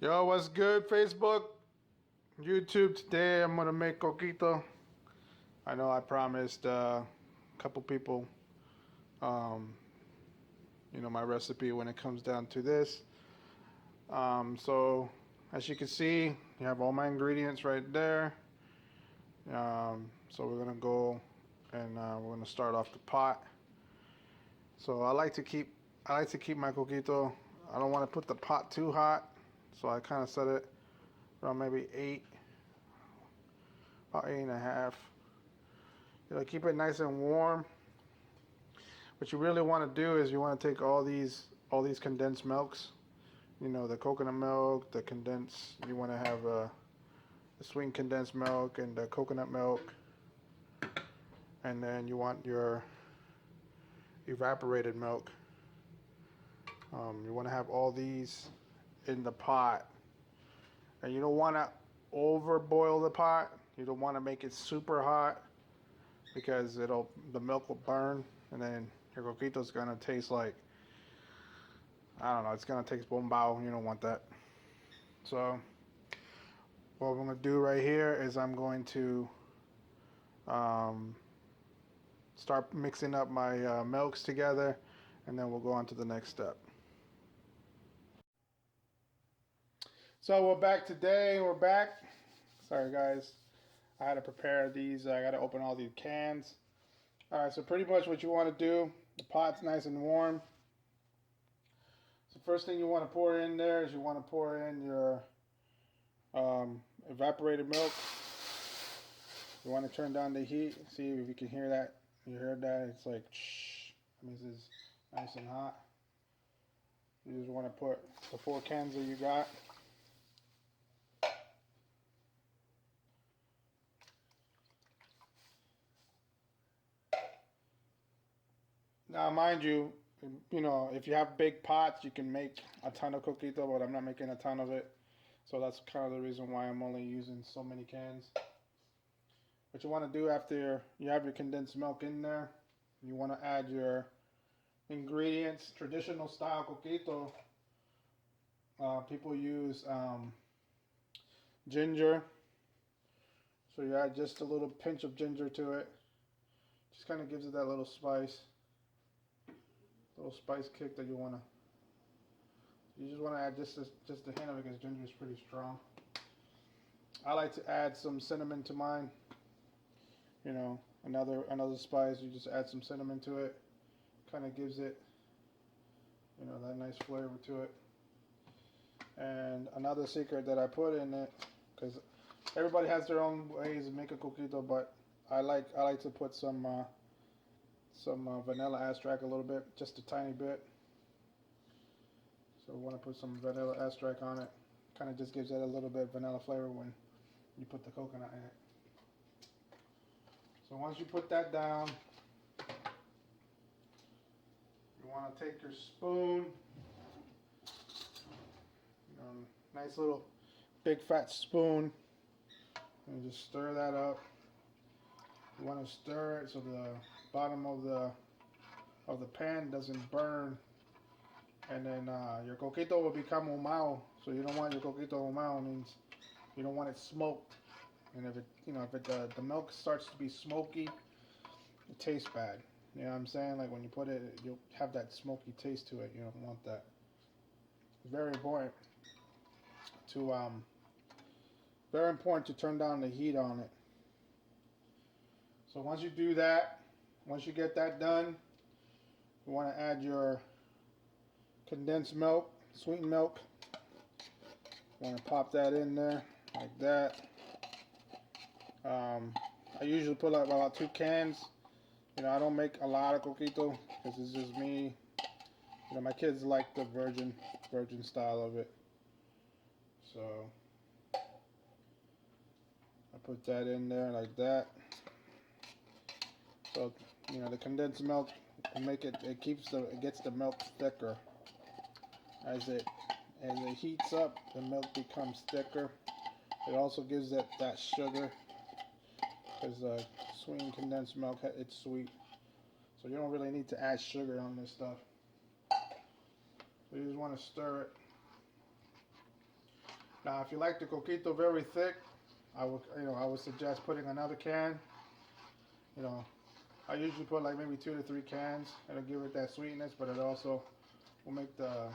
Yo, what's good, Facebook, YouTube? Today I'm gonna make coquito. I know I promised a couple people, um, my recipe when it comes down to this. So as you can see, you have all my ingredients right there. So we're gonna go and we're gonna start off the pot. So I like to keep my coquito. I don't want to put the pot too hot, so I kind of set it around maybe about 8.5. Keep it nice and warm. What you really want to do is you want to take all these condensed milks. The coconut milk, the condensed. You want to have the sweetened condensed milk and the coconut milk, and then you want your evaporated milk. You want to have all these in the pot, and you don't want to overboil the pot. You don't want to make it super hot because the milk will burn, and then your coquito is gonna taste like, I don't know, it's gonna taste bombao. You don't want that. So what I'm gonna do right here is I'm going to start mixing up my milks together, and then we'll go on to the next step. So we're back today. We're back. Sorry guys, I had to prepare these. I got to open all these cans. All right, so pretty much what you want to do, the pot's nice and warm. So first thing you want to pour in there is you want to pour in your evaporated milk. You want to turn down the heat. See if you can hear that. You heard that? It's like shh. That means it's nice and hot. You just want to put the 4 cans that you got. Now, mind you, if you have big pots, you can make a ton of coquito, but I'm not making a ton of it. So that's kind of the reason why I'm only using so many cans. What you want to do after you have your condensed milk in there, you want to add your ingredients. Traditional style coquito, people use ginger. So you add just a little pinch of ginger to it. Just kind of gives it that little spice kick that you want to. You just want to add just a hint of it because ginger is pretty strong. I like to add some cinnamon to mine. Another spice. You just add some cinnamon to it. Kind of gives it, that nice flavor to it. And another secret that I put in it, because everybody has their own ways to make a coquito, but I like to put some vanilla extract a little bit, just a tiny bit. So we want to put some vanilla extract on it. Kind of just gives it a little bit of vanilla flavor when you put the coconut in it. So once you put that down, you want to take your spoon, nice little big fat spoon, and just stir that up. You want to stir it so the bottom of the pan doesn't burn, and then your coquito will become humao. So you don't want your coquito humao. It means you don't want it smoked. And if the milk starts to be smoky, it tastes bad. You know what I'm saying? Like when you put it, you'll have that smoky taste to it. You don't want that. It's very important to turn down the heat on it. So once you do that, once you get that done, you want to add your condensed milk, sweetened milk. You want to pop that in there like that. I usually put like about 2 cans. I don't make a lot of coquito because it's just me. My kids like the virgin style of it. So I put that in there like that. So the condensed milk it gets the milk thicker. As it heats up, the milk becomes thicker. It also gives it that sugar, because sweetened condensed milk. It's sweet. So you don't really need to add sugar on this stuff. So you just want to stir it. Now, if you like the coquito very thick, I would suggest putting another can. I usually put like maybe 2 to 3 cans. It'll give it that sweetness, but it also will make the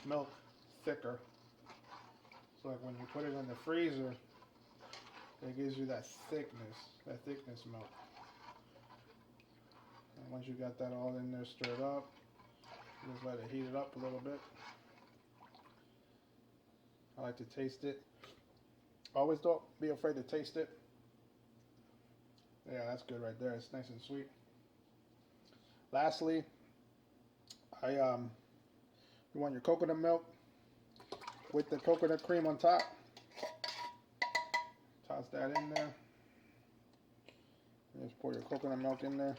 milk thicker. So like when you put it in the freezer, it gives you that thickness milk. And once you got that all in there stirred up, just let it heat it up a little bit. I like to taste it. Always don't be afraid to taste it. Yeah, that's good right there. It's nice and sweet. Lastly, you want your coconut milk with the coconut cream on top. Toss that in there. Just pour your coconut milk in there.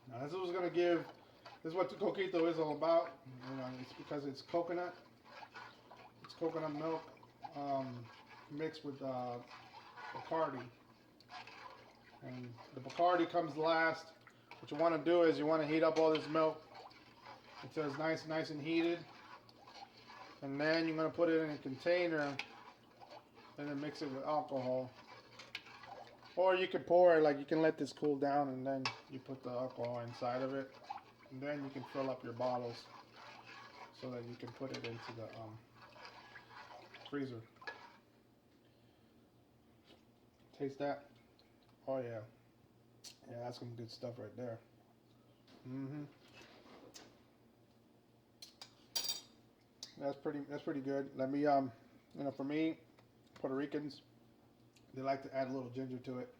Now this is what's gonna give. This is what the coquito is all about. It's because it's coconut. It's coconut milk mixed with Bacardi. And the Bacardi comes last. What you want to do is you want to heat up all this milk until it's nice and heated. And then you're going to put it in a container and then mix it with alcohol. Or you can pour it, like you can let this cool down and then you put the alcohol inside of it. And then you can fill up your bottles so that you can put it into the freezer. Taste that. Oh yeah. Yeah, that's some good stuff right there. That's pretty good. Let me for me, Puerto Ricans, they like to add a little ginger to it.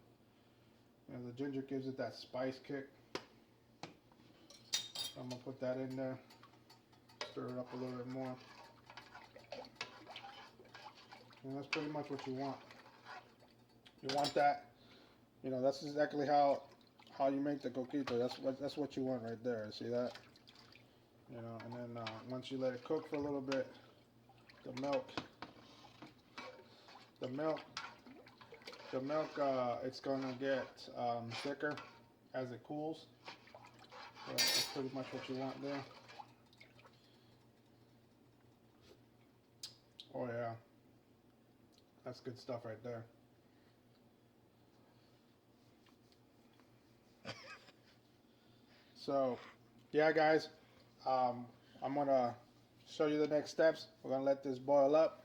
The ginger gives it that spice kick. I'm gonna put that in there. Stir it up a little bit more. And that's pretty much what you want. You want that. That's exactly how you make the coquito. That's what you want right there. See that? And then once you let it cook for a little bit, the milk, it's gonna get thicker as it cools. So that's pretty much what you want there. Oh yeah, that's good stuff right there. So, yeah, guys, I'm gonna show you the next steps. We're gonna let this boil up,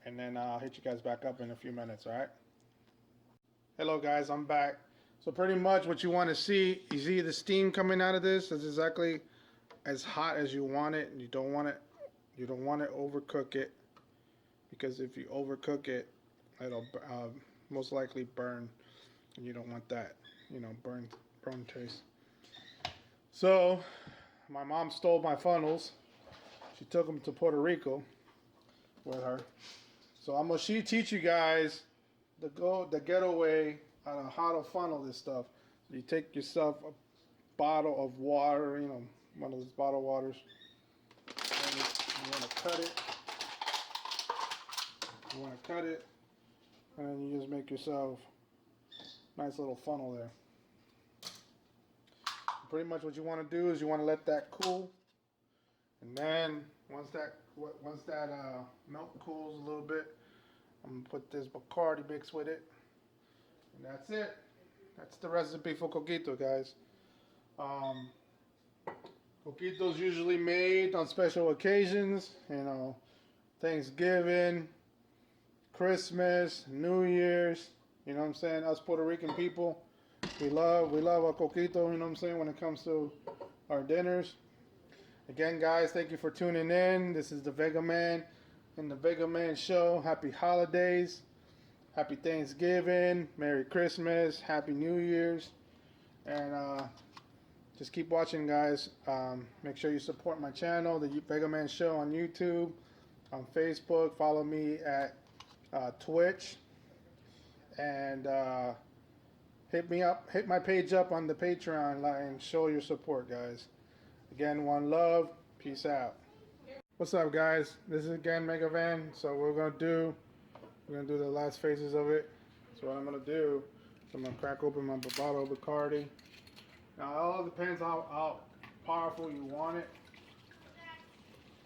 and then I'll hit you guys back up in a few minutes. All right. Hello, guys. I'm back. So pretty much what you want to see, you see the steam coming out of this. It's exactly as hot as you want it. You don't want to overcook it, because if you overcook it, it'll most likely burn, and you don't want that, burn taste. So, my mom stole my funnels. She took them to Puerto Rico with her. So I'm gonna teach you guys the getaway on how to funnel this stuff. You take yourself a bottle of water, one of those bottled waters, and you want to cut it. And then you just make yourself a nice little funnel there. Pretty much what you want to do is you want to let that cool, and then once that milk cools a little bit, I'm gonna put this Bacardi mix with it, and that's it. That's the recipe for coquito, guys. Coquito's usually made on special occasions, Thanksgiving, Christmas, New Year's. You know what I'm saying? Us Puerto Rican people, we love our coquito, when it comes to our dinners. Again, guys, thank you for tuning in. This is the Vega Man and the Vega Man Show. Happy holidays. Happy Thanksgiving. Merry Christmas. Happy New Year's. And just keep watching, guys. Make sure you support my channel, the Vega Man Show, on YouTube, on Facebook. Follow me at Twitch. And hit my page up on the Patreon and show your support, guys. Again, one love. Peace out. What's up, guys? This is again Mega Van. So we're gonna do We're gonna do the last phases of it. So what I'm gonna do, I'm gonna crack open my bottle of Bacardi. Now it all depends how powerful you want it.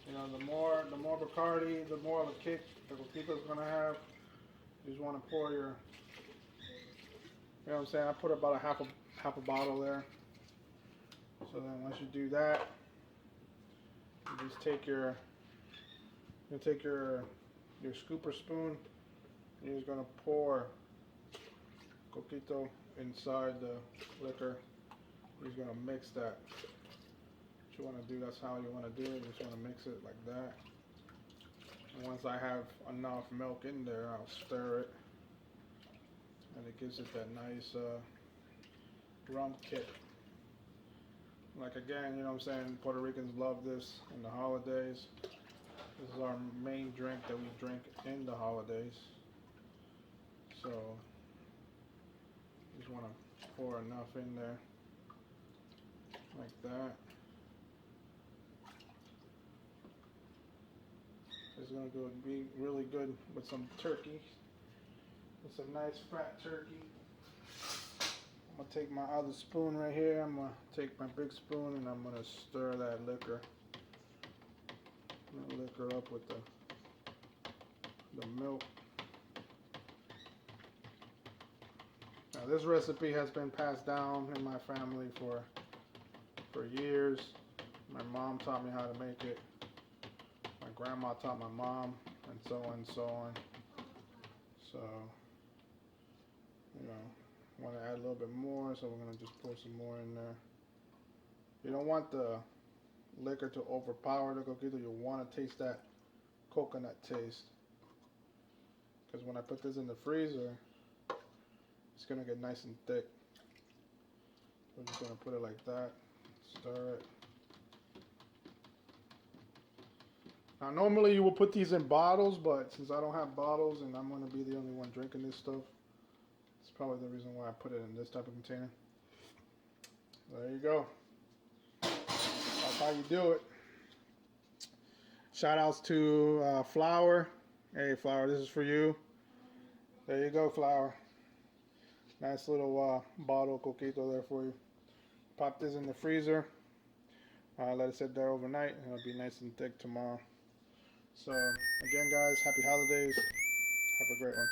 You know, the more Bacardi, the more of a kick the coquito's gonna have. You just want to pour your, you know what I'm saying? I put about half a bottle there. So then once you do that, you just take your scooper spoon. You're just gonna pour coquito inside the liquor. You're just gonna mix that. What you want to do, that's how you want to do it. You just want to mix it like that. And once I have enough milk in there, I'll stir it, and it gives it that nice rum kick. Like again, you know what I'm saying, Puerto Ricans love this in the holidays. This is our main drink that we drink in the holidays. So just want to pour enough in there, like that. It's gonna go be really good with some turkey. With some nice fat turkey. I'm gonna take my other spoon right here. I'm gonna take my big spoon and I'm gonna stir that liquor. Liquor up with the milk. Now this recipe has been passed down in my family for years. My mom taught me how to make it. My grandma taught my mom, and so on and so on. So, you know, I want to add a little bit more, so we're going to just pour some more in there. You don't want the liquor to overpower the coquito. You want to taste that coconut taste. Because when I put this in the freezer, it's going to get nice and thick. We're just going to put it like that, stir it. Now normally you will put these in bottles, but since I don't have bottles and I'm going to be the only one drinking this stuff, it's probably the reason why I put it in this type of container. There you go. That's how you do it. Shout outs to Flower. Hey Flower, this is for you. There you go, Flower. Nice little bottle of coquito there for you. Pop this in the freezer. Let it sit there overnight and it'll be nice and thick tomorrow. So again guys, happy holidays. Have a great one.